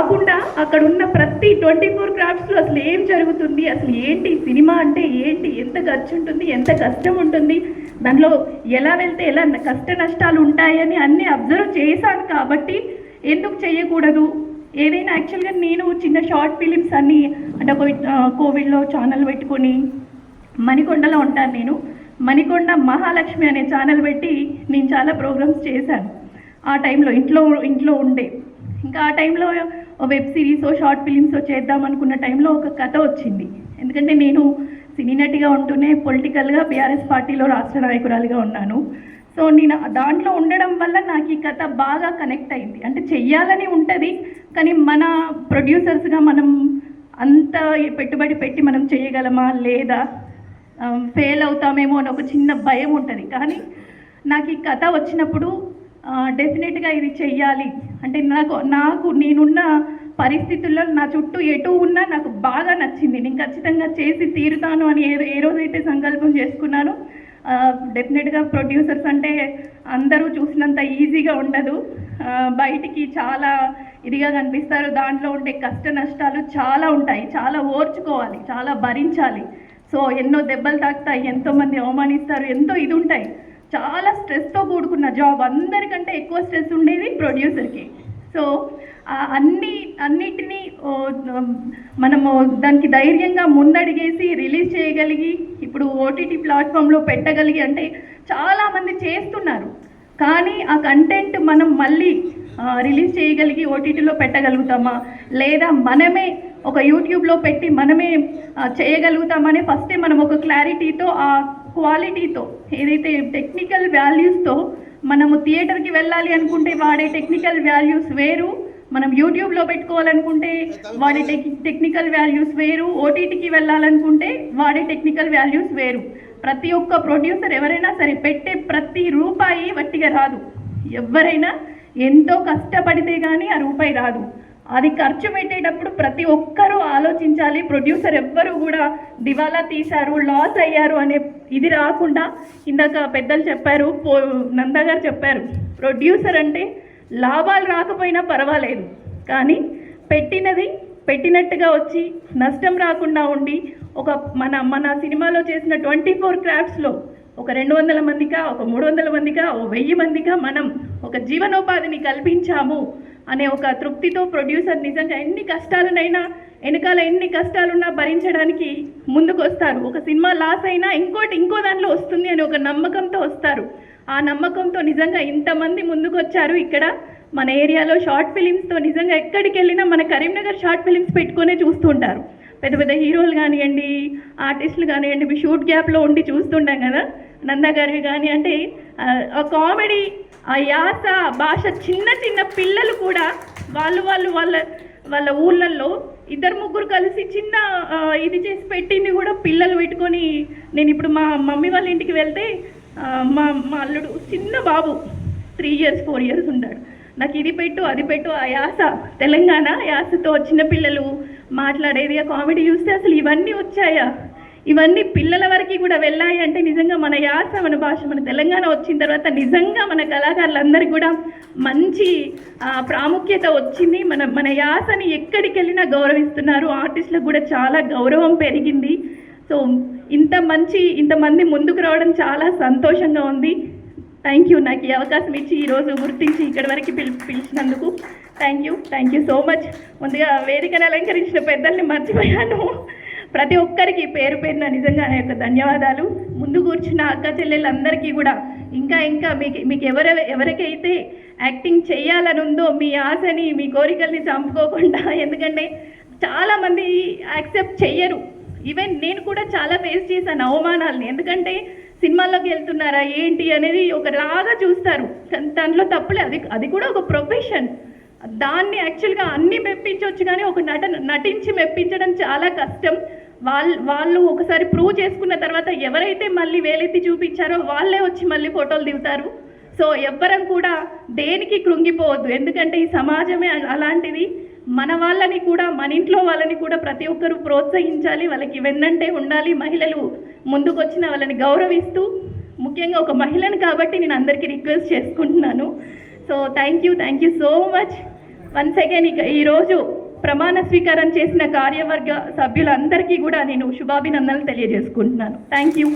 కాకుండా అక్కడ ఉన్న ప్రతి 24 క్రాఫ్ట్స్లో అసలు ఏం జరుగుతుంది, అసలు ఏంటి సినిమా అంటే ఏంటి, ఎంత ఖర్చు ఉంటుంది, ఎంత కష్టం ఉంటుంది, దానిలో ఎలా వెళ్తే ఎలా కష్ట నష్టాలు ఉంటాయని అన్నీ అబ్జర్వ్ చేశాను. కాబట్టి ఎందుకు చేయకూడదు, ఏదైనా యాక్చువల్గా నేను చిన్న షార్ట్ ఫిలిమ్స్ అన్నీ అంటే ఒక కోవిడ్లో ఛానల్ పెట్టుకొని మణికొండలో ఉంటాను. నేను మణికొండ మహాలక్ష్మి అనే ఛానల్ పెట్టి నేను చాలా ప్రోగ్రామ్స్ చేశాను. ఆ టైంలో ఇంట్లో ఉండే ఇంకా ఆ టైంలో వెబ్ సిరీస్ షార్ట్ ఫిలిమ్స్ చేద్దాం అనుకున్న టైంలో ఒక కథ వచ్చింది. ఎందుకంటే నేను సినీ నటిగా ఉంటూనే పొలిటికల్గా బీఆర్ఎస్ పార్టీలో రాష్ట్ర నాయకురాలిగా ఉన్నాను. సో నేను దాంట్లో ఉండడం వల్ల నాకు ఈ కథ బాగా కనెక్ట్ అయింది. అంటే చెయ్యాలని ఉంటుంది, కానీ మన ప్రొడ్యూసర్స్గా మనం అంత పెట్టుబడి పెట్టి మనం చేయగలమా లేదా, ఫెయిల్ అవుతామేమో అని ఒక చిన్న భయం ఉంటుంది. కానీ నాకు ఈ కథ వచ్చినప్పుడు డెఫినెట్గా ఇది చెయ్యాలి అంటే నాకు నేనున్న పరిస్థితుల్లో నా చుట్టూ ఎటు ఉన్నా నాకు బాగా నచ్చింది. నేను ఖచ్చితంగా చేసి తీరుతాను అని ఏ రోజైతే సంకల్పం చేసుకున్నానో, డెఫినెట్గా ప్రొడ్యూసర్స్ అంటే అందరూ చూసినంత ఈజీగా ఉండదు, బయటికి చాలా ఇదిగా కనిపిస్తారు. దాంట్లో ఉండే కష్ట నష్టాలు చాలా ఉంటాయి, చాలా ఓర్చుకోవాలి, చాలా భరించాలి. సో ఎన్నో దెబ్బలు తాకుతాయి, ఎంతోమంది అవమానిస్తారు, ఎంతో ఇది ఉంటాయి. చాలా స్ట్రెస్తో కూడుకున్న జాబ్, అందరికంటే ఎక్కువ స్ట్రెస్ ఉండేది ప్రొడ్యూసర్కి. సో అన్నిటినీ మనము దానికి ధైర్యంగా ముందడిగేసి రిలీజ్ చేయగలిగి ఇప్పుడు ఓటీటీ ప్లాట్ఫామ్లో పెట్టగలిగి అంటే చాలామంది చేస్తున్నారు. కానీ ఆ కంటెంట్ మనం మళ్ళీ రిలీజ్ చేయగలిగి ఓటీటీలో పెట్టగలుగుతామా, లేదా మనమే ఒక యూట్యూబ్లో పెట్టి మనమే చేయగలుగుతామని ఫస్టే మనం ఒక క్లారిటీతో, ఆ క్వాలిటీతో, ఏదైతే టెక్నికల్ వాల్యూస్తో మనము థియేటర్కి వెళ్ళాలి అనుకుంటే వాడే టెక్నికల్ వాల్యూస్ వేరు, మనం యూట్యూబ్లో పెట్టుకోవాలనుకుంటే వాడే టెక్నికల్ వాల్యూస్ వేరు, ఓటీటీకి వెళ్ళాలనుకుంటే వాడే టెక్నికల్ వాల్యూస్ వేరు. ప్రతి ఒక్క ప్రొడ్యూసర్ ఎవరైనా సరే పెట్టే ప్రతి రూపాయి వట్టిగా రాదు. ఎవరైనా ఎంతో కష్టపడితే కానీ ఆ రూపాయి రాదు. అది ఖర్చు పెట్టేటప్పుడు ప్రతి ఒక్కరూ ఆలోచించాలి. ప్రొడ్యూసర్ ఎవ్వరూ కూడా దివాలా తీశారు, లాస్ అయ్యారు అనే ఇది రాకుండా, ఇందాక పెద్దలు చెప్పారు, నందా గారు చెప్పారు, ప్రొడ్యూసర్ అంటే లాభాలు రాకపోయినా పర్వాలేదు, కానీ పెట్టినది పెట్టినట్టుగా వచ్చి నష్టం రాకుండా ఉండి ఒక మన సినిమాలో చేసిన 24 క్రాఫ్ట్స్లో ఒక 200 మందికా, ఒక 300 మందికా, ఒక 1000 మందికా మనం ఒక జీవనోపాధిని కల్పించాము అనే ఒక తృప్తితో ప్రొడ్యూసర్ నిజంగా ఎన్ని కష్టాలనైనా, వెనకాల ఎన్ని కష్టాలున్నా భరించడానికి ముందుకు వస్తారు. ఒక సినిమా లాస్ అయినా ఇంకో దాంట్లో వస్తుంది అని ఒక నమ్మకంతో వస్తారు. ఆ నమ్మకంతో నిజంగా ఇంతమంది ముందుకు వచ్చారు. ఇక్కడ మన ఏరియాలో షార్ట్ ఫిలిమ్స్తో నిజంగా ఎక్కడికి వెళ్ళినా మన కరీంనగర్ షార్ట్ ఫిలిమ్స్ పెట్టుకునే చూస్తుంటారు. పెద్ద పెద్ద హీరోలు కానివ్వండి, ఆర్టిస్టులు కానివ్వండి, షూట్ గ్యాప్లో ఉండి చూస్తుంటాం కదా, నందా గారివి కానీ. అంటే ఆ కామెడీ, ఆ యాస, భాష, చిన్న పిల్లలు కూడా వాళ్ళ ఊళ్ళల్లో 2-3 కలిసి చిన్న ఇది చేసి పెట్టింది కూడా పిల్లలు పెట్టుకొని. నేను ఇప్పుడు మా మమ్మీ వాళ్ళ ఇంటికి వెళ్తే మా అల్లుడు చిన్న బాబు 3 years 4 years ఉంటాడు, నాకు ఇది పెట్టు అది పెట్టు, ఆ యాస, తెలంగాణ యాసతో చిన్నపిల్లలు మాట్లాడేది, ఆ కామెడీ చూస్తే అసలు ఇవన్నీ వచ్చాయా, ఇవన్నీ పిల్లల వరకు కూడా వెళ్ళాయి అంటే నిజంగా మన యాస, మన భాష, మన తెలంగాణ వచ్చిన తర్వాత నిజంగా మన కళాకారులందరికీ కూడా మంచి ప్రాముఖ్యత వచ్చింది. మన యాసని ఎక్కడికి వెళ్ళినా గౌరవిస్తున్నారు, ఆర్టిస్టులకు కూడా చాలా గౌరవం పెరిగింది. సో ఇంతమంది ముందుకు రావడం చాలా సంతోషంగా ఉంది. థ్యాంక్ యూ, నాకు ఈ అవకాశం ఇచ్చి ఈరోజు గుర్తించి ఇక్కడి వరకు పిలిచినందుకు థ్యాంక్ యూ సో మచ్. ముందుగా వేదికను అలంకరించిన పెద్దల్ని మర్చిపోయాను, ప్రతి ఒక్కరికి పేరు పేరున నిజంగా నా యొక్క ధన్యవాదాలు. ముందు కూర్చున్న అక్క చెల్లెళ్ళందరికీ కూడా ఇంకా మీకు ఎవరికైతే యాక్టింగ్ చేయాలని ఉందో మీ ఆశని, మీ కోరికల్ని చంపుకోకుండా, ఎందుకంటే చాలామంది యాక్సెప్ట్ చెయ్యరు. ఈవెన్ నేను కూడా చాలా ఫేస్ చేశాను అవమానాలని. ఎందుకంటే సినిమాల్లోకి వెళ్తున్నారా ఏంటి అనేది ఒకలాగా చూస్తారు, దాంట్లో తప్పులే, అది కూడా ఒక ప్రొఫెషన్. దాన్ని యాక్చువల్గా అన్నీ మెప్పించవచ్చు, కానీ ఒక నటించి మెప్పించడం చాలా కష్టం. వాళ్ళు ఒకసారి ప్రూవ్ చేసుకున్న తర్వాత ఎవరైతే మళ్ళీ వేలెత్తి చూపించారో వాళ్ళే వచ్చి మళ్ళీ ఫోటోలు దిగుతారు. సో ఎవ్వరం కూడా దేనికి కృంగిపోవద్దు, ఎందుకంటే ఈ సమాజమే అలాంటిది. మన వాళ్ళని కూడా, మన ఇంట్లో వాళ్ళని కూడా ప్రతి ఒక్కరూ ప్రోత్సహించాలి, వాళ్ళకి వెన్నంటే ఉండాలి. మహిళలు ముందుకు వచ్చిన వాళ్ళని గౌరవిస్తూ, ముఖ్యంగా ఒక మహిళను కాబట్టి నేను అందరికీ రిక్వెస్ట్ చేసుకుంటున్నాను. So thank you so much. Once again ఈరోజు ప్రమాణ స్వీకారం చేసిన కార్యవర్గ సభ్యులందరికీ కూడా నేను శుభాభినందనలు తెలియజేసుకుంటున్నాను. Thank you.